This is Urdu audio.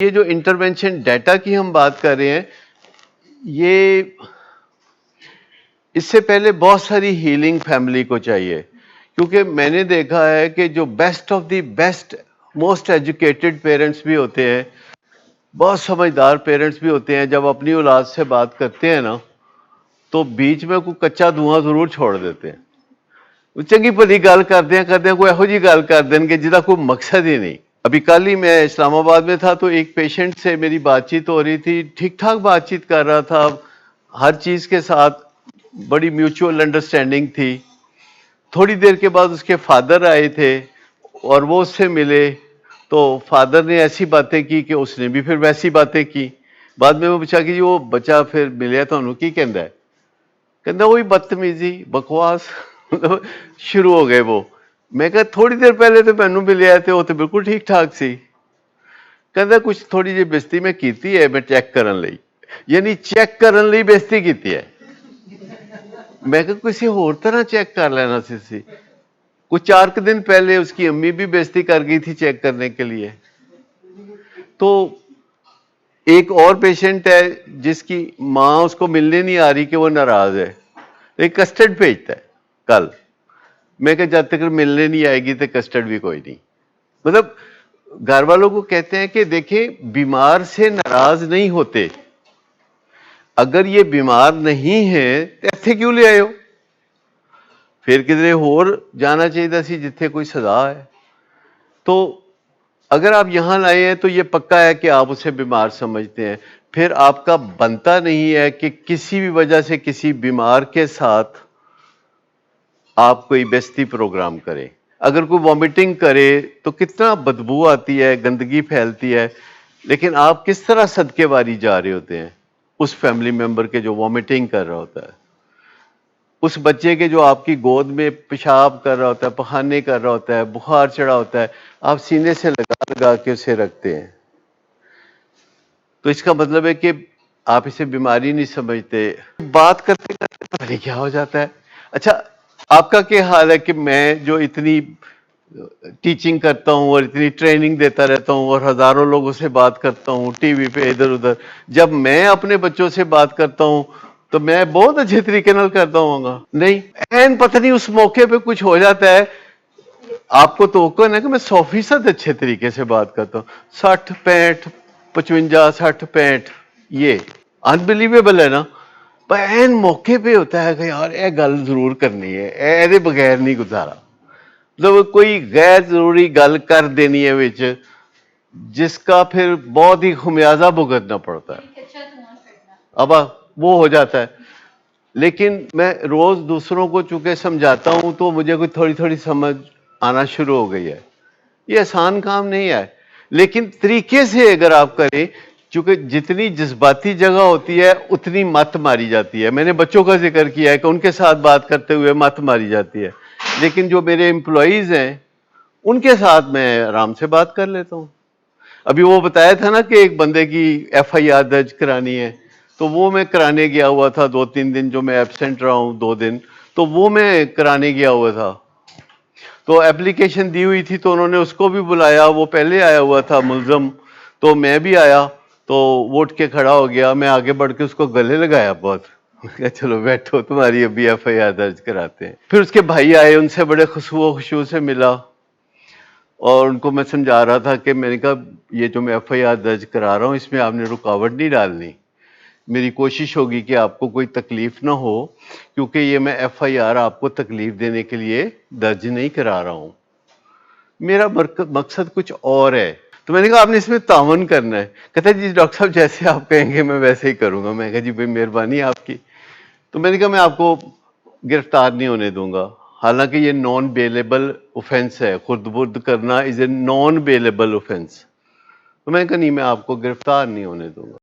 یہ جو انٹرونشن ڈیٹا کی ہم بات کر رہے ہیں، یہ اس سے پہلے بہت ساری ہیلنگ فیملی کو چاہیے، کیونکہ میں نے دیکھا ہے کہ جو best of the best most educated parents بھی ہوتے ہیں، بہت سمجھدار پیرنٹس بھی ہوتے ہیں، جب اپنی اولاد سے بات کرتے ہیں نا تو بیچ میں کوئی کچا دھواں ضرور چھوڑ دیتے ہیں، چنگی بھلی گل کرتے ہیں کوئی ایہو جی گل کر دیں گے جہاں کوئی مقصد ہی نہیں۔ ابھی کل ہی میں اسلام آباد میں تھا تو ایک پیشنٹ سے میری بات چیت ہو رہی تھی، ٹھیک ٹھاک بات چیت کر رہا تھا، ہر چیز کے ساتھ بڑی میوچول انڈرسٹینڈنگ تھی۔ تھوڑی دیر کے بعد اس کے فادر آئے تھے اور وہ اس سے ملے تو فادر نے ایسی باتیں کی کہ اس نے بھی پھر ویسی باتیں کی۔ بعد میں وہ پوچھا کہ جی وہ بچہ پھر ملیا تو انہوں کی کہندا ہے؟ کہندا وہی بدتمیزی بکواس شروع ہو گئے وہ۔ میں کہا تھوڑی دیر پہلے تو مینوں ملیا تے وہ تو بالکل ٹھیک ٹھاک سی۔ کہندا کچھ تھوڑی جی بےزتی میں کیتی ہے میں چیک کرن لئی، یعنی چیک کرن لئی بےزتی کیتی ہے۔ میں کہ کسی اور طرح چیک کر لینا سی۔ کچھ 4 دن پہلے اس کی امی بھی بےزتی کر گئی تھی چیک کرنے کے لیے۔ تو ایک اور پیشنٹ ہے جس کی ماں اس کو ملنے نہیں آ رہی کہ وہ ناراض ہے، ایک کسٹرڈ بھیجتا ہے کل۔ میں کہ جب تک ملنے نہیں آئے گی تو کسٹرڈ بھی کوئی نہیں۔ مطلب گھر والوں کو کہتے ہیں کہ دیکھیں بیمار سے ناراض نہیں ہوتے، اگر یہ بیمار نہیں ہے تو ایتھے کیوں لے آئے ہو؟ پھر کدھر اور جانا چاہیے سی جتھے کوئی سزا ہے۔ تو اگر آپ یہاں لائے ہیں تو یہ پکا ہے کہ آپ اسے بیمار سمجھتے ہیں، پھر آپ کا بنتا نہیں ہے کہ کسی بھی وجہ سے کسی بیمار کے ساتھ آپ کوئی بےزتی پروگرام کریں۔ اگر کوئی وامٹنگ کرے تو کتنا بدبو آتی ہے، گندگی پھیلتی ہے، لیکن آپ کس طرح صدقے واری جا رہے ہوتے ہیں اس فیملی ممبر کے جو وامٹنگ کر رہا ہوتا ہے، اس بچے کے جو آپ کی گود میں پیشاب کر رہا ہوتا ہے، پخانے کر رہا ہوتا ہے، بخار چڑھا ہوتا ہے، آپ سینے سے لگا کے اسے رکھتے ہیں۔ تو اس کا مطلب ہے کہ آپ اسے بیماری نہیں سمجھتے۔ بات کرتے کرتے پتہ نہیں کیا ہو جاتا ہے۔ اچھا آپ کا کیا حال ہے کہ میں جو اتنی ٹیچنگ کرتا ہوں اور اتنی ٹریننگ دیتا رہتا ہوں اور ہزاروں لوگوں سے بات کرتا ہوں ٹی وی پہ ادھر ادھر، جب میں اپنے بچوں سے بات کرتا ہوں تو میں بہت اچھے طریقے نال کرتا ہوں گا؟ نہیں، این پتہ نہیں اس موقع پہ کچھ ہو جاتا ہے، آپ کو توقع ہے کہ میں 100% اچھے طریقے سے بات کرتا ہوں، 60 65 55 60 65، یہ انبلیویبل ہے نا۔ پر این موقع پہ ہوتا ہے کہ یار یہ گل ضرور کرنی ہے، اے بغیر نہیں گزارا، مطلب کوئی غیر ضروری گل کر دینی ہے وچ جس کا پھر بہت ہی خمیازہ بھگتنا پڑتا ہے۔ اب وہ ہو جاتا ہے، لیکن میں روز دوسروں کو چونکہ سمجھاتا ہوں تو مجھے کوئی تھوڑی تھوڑی سمجھ آنا شروع ہو گئی ہے۔ یہ آسان کام نہیں ہے، لیکن طریقے سے اگر آپ کریں، چونکہ جتنی جذباتی جگہ ہوتی ہے اتنی مت ماری جاتی ہے۔ میں نے بچوں کا ذکر کیا ہے کہ ان کے ساتھ بات کرتے ہوئے مت ماری جاتی ہے، لیکن جو میرے امپلائیز ہیں ان کے ساتھ میں آرام سے بات کر لیتا ہوں۔ ابھی وہ بتایا تھا نا کہ ایک بندے کی ایف آئی آر درج کرانی ہے، تو وہ میں کرانے گیا ہوا تھا 2-3 دن، جو میں ایبسنٹ رہا ہوں 2 دن، تو وہ میں کرانے گیا ہوا تھا۔ تو اپلیکیشن دی ہوئی تھی تو انہوں نے اس کو بھی بلایا، وہ پہلے آیا ہوا تھا ملزم، تو میں بھی آیا تو وہ اٹھ کے کھڑا ہو گیا، میں آگے بڑھ کے اس کو گلے لگایا بہت، کہ چلو بیٹھو تمہاری ابھی ایف آئی آر درج کراتے ہیں۔ پھر اس کے بھائی آئے، ان سے بڑے خشوع سے ملا اور ان کو میں سمجھا رہا تھا کہ میں نے کہا یہ جو میں ایف آئی آر درج کرا رہا ہوں اس میں آپ نے رکاوٹ نہیں ڈالنی، میری کوشش ہوگی کہ آپ کو کوئی تکلیف نہ ہو، کیونکہ یہ میں ایف آئی آر آپ کو تکلیف دینے کے لیے درج نہیں کرا رہا ہوں، میرا مقصد کچھ اور ہے۔ تو میں نے کہا آپ نے اس میں تعاون کرنا ہے۔ کہتا ہے جی ڈاکٹر صاحب جیسے آپ کہیں گے میں ویسے ہی کروں گا۔ میں کہا جی بھائی مہربانی آپ کی۔ تو میں نے کہا میں آپ کو گرفتار نہیں ہونے دوں گا، حالانکہ یہ نان بیلیبل اوفینس ہے، خرد برد کرنا از اے نان بیلیبل اوفینس۔ تو میں نے کہا نہیں، میں آپ کو گرفتار نہیں ہونے دوں گا۔